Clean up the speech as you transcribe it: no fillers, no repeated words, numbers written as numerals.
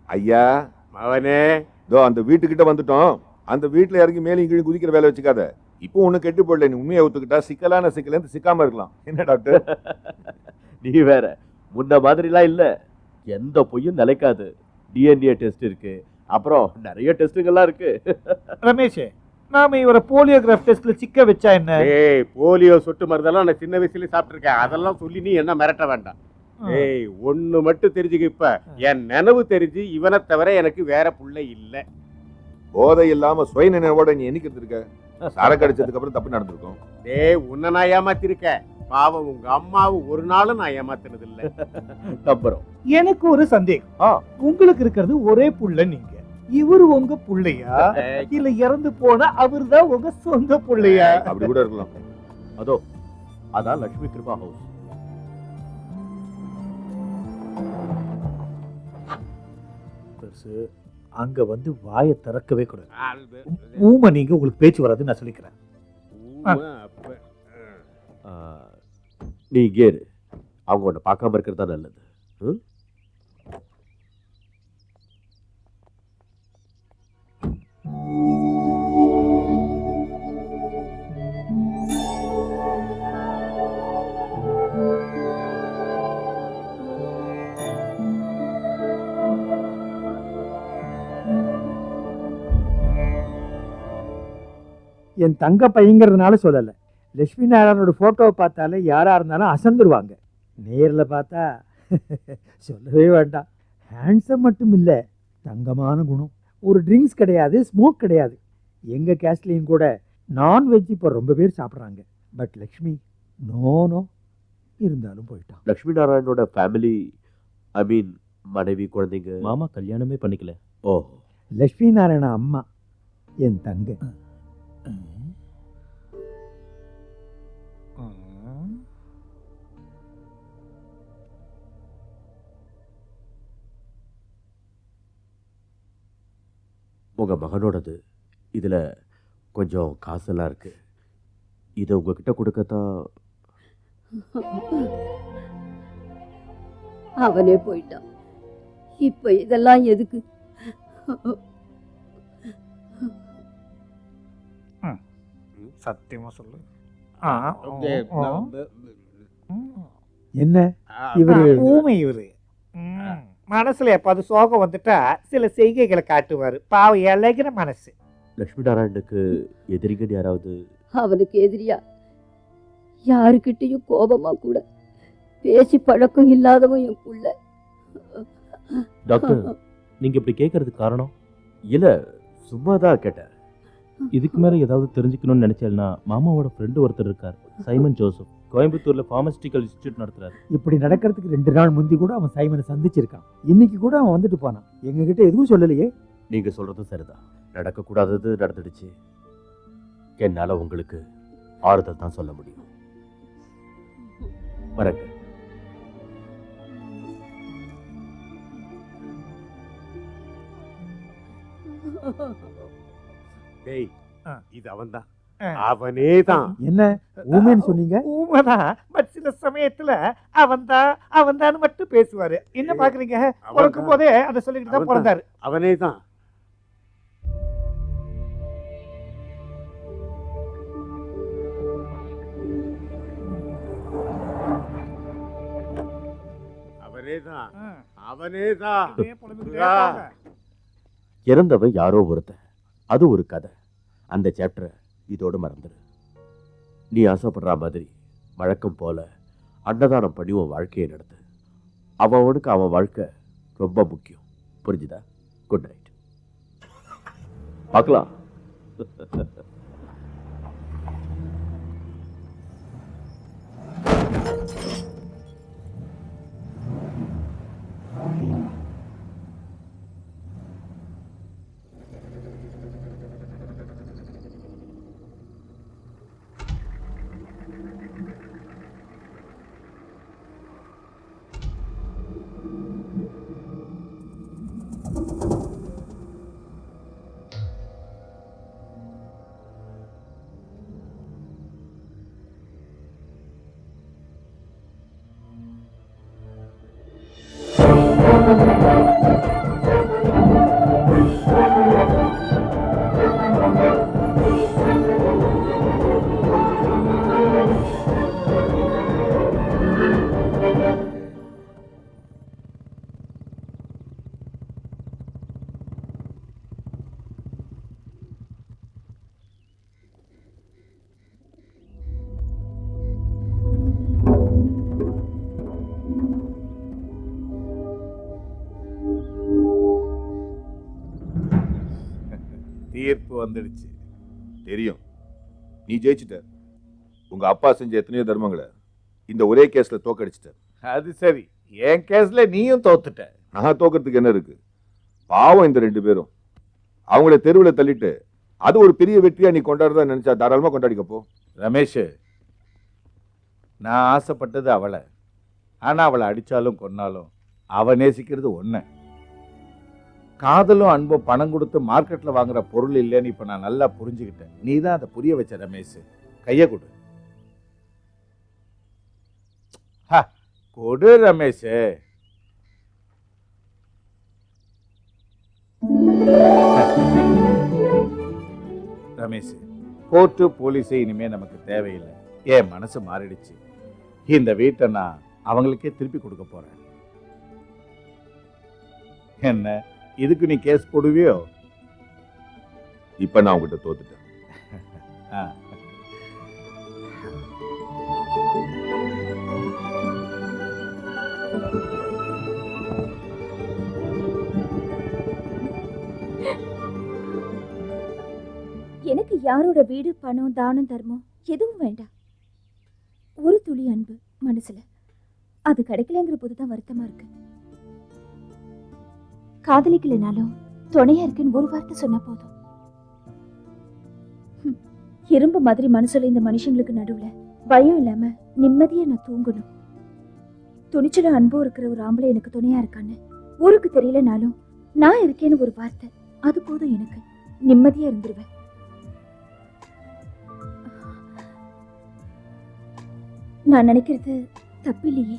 ஐயா அவனே இதோ அந்த வீட்டுக்கிட்ட வந்துட்டோம். அந்த வீட்டுல இறங்கி மேலும் கீழே குதிக்கிற வேலை வச்சுக்காத. இப்போ ஒண்ணு கெட்டு போடல. நீ உண்மையை ஒத்துக்கிட்டா சிக்கலான சிக்கலேருந்து சிக்காம இருக்கலாம். என்ன டாக்டர்? நீ வேற முன்ன மாதிரிலாம் இல்ல. எந்த பொய்யும் நிலைக்காது. டிஎன்ஏ டெஸ்ட் இருக்கு, அப்புறம் நிறைய டெஸ்ட்டுங்கெல்லாம் இருக்கு. ரமேஷ், நாம இவரை போலியோகிராஃப் டெஸ்ட்ல சிக்க வச்சா என்ன? ஏய், போலியோ சொட்டு மருந்தெல்லாம் நான் சின்ன வயசுல சாப்பிட்டுருக்கேன். அதெல்லாம் சொல்லி நீ என்ன மிரட்ட வேண்டாம். ஏய், ஒண்ணு மட்டும் தெரிஞ்சுக்க, இப்ப என் நினைவு தெரிஞ்சு இவனை தவிர எனக்கு வேற புள்ள இல்ல. போதை இல்லாம சுய நினைவோட நீ என்னைக்கு இருக்க? சரக்கு அடிச்சதுக்கு அப்புறம் தப்பு நடந்திருக்கும். டேய், உன்னை நான் ஏமாத்திருக்கேன். பாவம் உங்க அம்மாவை ஒரு நாளும் நான் ஏமாத்தினது இல்ல. நம்புறோம். எனக்கு ஒரு சந்தேகம். உங்களுக்கு இருக்கிறது ஒரே புள்ள, நீங்க இவரு உங்க புள்ளையா இல்ல இறந்து போனா அவர்தான் உங்க சொந்த புள்ளையா? அப்படி கூட இருக்கலாம். அதோ அதான் லட்சுமி கிருபா ஹவுஸ். அங்க வந்து வாயை திறக்கவே கூடாது. ஊமை நீங்க, உங்களுக்கு பேச்சு வராதுன்னு நான் சொல்லிக்கிறேன். நீ இங்கே இரு. அவங்க உன்னை பார்க்காம இருக்கிறது தான் நல்லது. என் தங்க பையங்கிறதுனால சொல்லல. லட்சுமி நாராயணோட போட்டோவை பார்த்தாலே யாரா இருந்தாலும் அசந்துருவாங்க. நேர்ல பார்த்தா சொல்லவே வேண்டாம். ஹேண்ட்ஸம் மட்டும் இல்ல, தங்கமான குணம். ஒரு ட்ரிங்க்ஸ் கிடையாது, ஸ்மோக் கிடையாது. எங்க கேஸ்ட்லையும் கூட நான்வெஜ் இப்போ ரொம்ப பேர் சாப்பிட்றாங்க. பட் லக்ஷ்மி நோ இருந்தாலும் போயிட்டான். லட்சுமி நாராயணோட ஃபேமிலி, ஐ மீன் மனைவி, குழந்தைங்க? மாமா கல்யாணமே பண்ணிக்கல. ஓ, லட்சுமி நாராயண அம்மா என் தங்க. உங்க மகனோடது. இதுல கொஞ்சம் காசெல்லாம் இருக்கு. இதை உங்ககிட்ட கொடுக்கத்தான். அவனே போயிட்டான். இப்ப இதெல்லாம் எதுக்கு? சத்தியமா சொல்லு. என்ன இவரு ஊமை. இவரு மனசுல எப்பாவது சோகம் வந்துட்டா சில செய்கைகளை காட்டுவாரு. பாவம், இழகிற மனசு. லட்சுமி நாராயணுக்கு எதிரிகள் யாராவது? அவனுக்கு எதிரியா? யாருக்கிட்டையும் கோபமா கூட பேசி பழக்கம் இல்லாதவன் என் புள்ள. டாக்டர், நீங்க இப்படி கேட்கறதுக்கு காரணம்? இல்ல, சும்மா தான் கேட்டேன். இதுக்கு மேல ஏதாவது தெரிஞ்சுக்கணும்னு நினைச்சேன்னா மாமாவோட ஃப்ரெண்டு ஒருத்தர் இருக்கார், சைமன் ஜோசப். கோயம்புத்தூர்ல பார்மஸ்டிக்கல் இன்ஸ்டியூட் நடத்துறாரு. இப்படி நடக்கிறதுக்கு 2 நாள் முந்தி கூட அவன் சைமனை சந்திச்சிருக்கான். இன்னைக்கு கூட அவன் வந்துட்டு போனான். எங்க கிட்ட எதுவும் சொல்லலையே. நீங்க சொல்றதும் சரிதான். நடக்கக்கூடாதது நடந்துடுச்சு. என்னால உங்களுக்கு ஆறுதல் தான் சொல்ல முடியும். வரங்க. டேய், இது அவன்தான். அவனே தான். என்ன ஊமைன்னு சொன்னீங்க? ஊமைதான். பட் சில சமயத்துல அவன்தான் மட்டும் பேசுவாரு. என்ன பாக்குறீங்க? பிறக்கும் போதே அதை சொல்லிக்கிட்டு தான் பிறந்தாரு. அவனே தான். இறந்தவன் யாரோ ஒருத்தன். அது ஒரு கதை. அந்த சாப்டரை இதோடு மறந்துடு. நீ ஆசைப்படுற மாதிரி வழக்கம் போல அன்னதானம் பண்ணி உன் வாழ்க்கையை நடத்து. அவனுக்கு அவன் வாழ்க்கை ரொம்ப முக்கியம். புரிஞ்சுதா? Good night. பார்க்கலாம். தீர்ப்பு வந்துடுச்சு. தெரியும், நீ ஜெயிச்சிட்ட. உங்க அப்பா செஞ்ச எத்தனையோ தர்மங்களை இந்த ஒரே கேஸ்ல தோக்கடிச்சிட்ட. அது சரி, என் கேஸ்ல நீயும் தோத்துட்ட. நான் தோக்கிறதுக்கு என்ன இருக்கு? பாவம் இந்த 2 பேரும். அவங்கள தெருவில் தள்ளிட்டு அது ஒரு பெரிய வெற்றியா நீ கொண்டாடுறதா நினைச்சா தாராளமா கொண்டாடிக்கப்போ. ரமேஷ், நான் ஆசைப்பட்டது அவளை. ஆனா அவளை அடிச்சாலும் கொன்னாலும் அவ நேசிக்கிறது ஒன்ன. காதலும் அன்பும் பணம் கொடுத்து மார்க்கெட்ல வாங்குற பொருள் இல்லைன்னு இப்ப நான் நல்லா புரிஞ்சுக்கிட்டேன். நீ தான் அதை புரிய வச்ச ரமேஷ். கைய கொடு. கொடு ரமேஷ். ரமேஷ், கோர்ட்டு போலீஸு இனிமே நமக்கு தேவையில்லை. என் மனசு மாறிடுச்சு. இந்த வீட்டை நான் அவங்களுக்கே திருப்பி கொடுக்க போறேன். என்ன, இதுக்கு நீ கேஸ் போடுவியோ? இப்ப நான் உங்ககிட்ட தோத்துட்டேன். ஆ. எனக்கு யாரோட வீடு, பணம், தானம், தர்மம் எதுவும் வேண்டாம். ஒரு துளி அன்பு மனசுல. அது கிடைக்கலங்கிற போதுதான் வருத்தமா இருக்கு. காதலிக்கலனாலும் துணையா இருக்குன்னு ஒரு வார்த்தை சொன்னா போதும். இரும்பு மாதிரி மனசுல இந்த மனுஷங்களுக்கு நடுவுல பயம் இல்லாம நிம்மதியா நான் தூங்கணும். துணிச்சல அன்பும் இருக்கிற ஒரு ஆம்பளை எனக்கு துணையா இருக்கான்னு ஊருக்கு தெரியலனாலும் நான் இருக்கேன்னு ஒரு வார்த்தை, அது போதும் எனக்கு. நிம்மதியா இருந்துருவேன். நான் நினைக்கிறது தப்பில்லையே.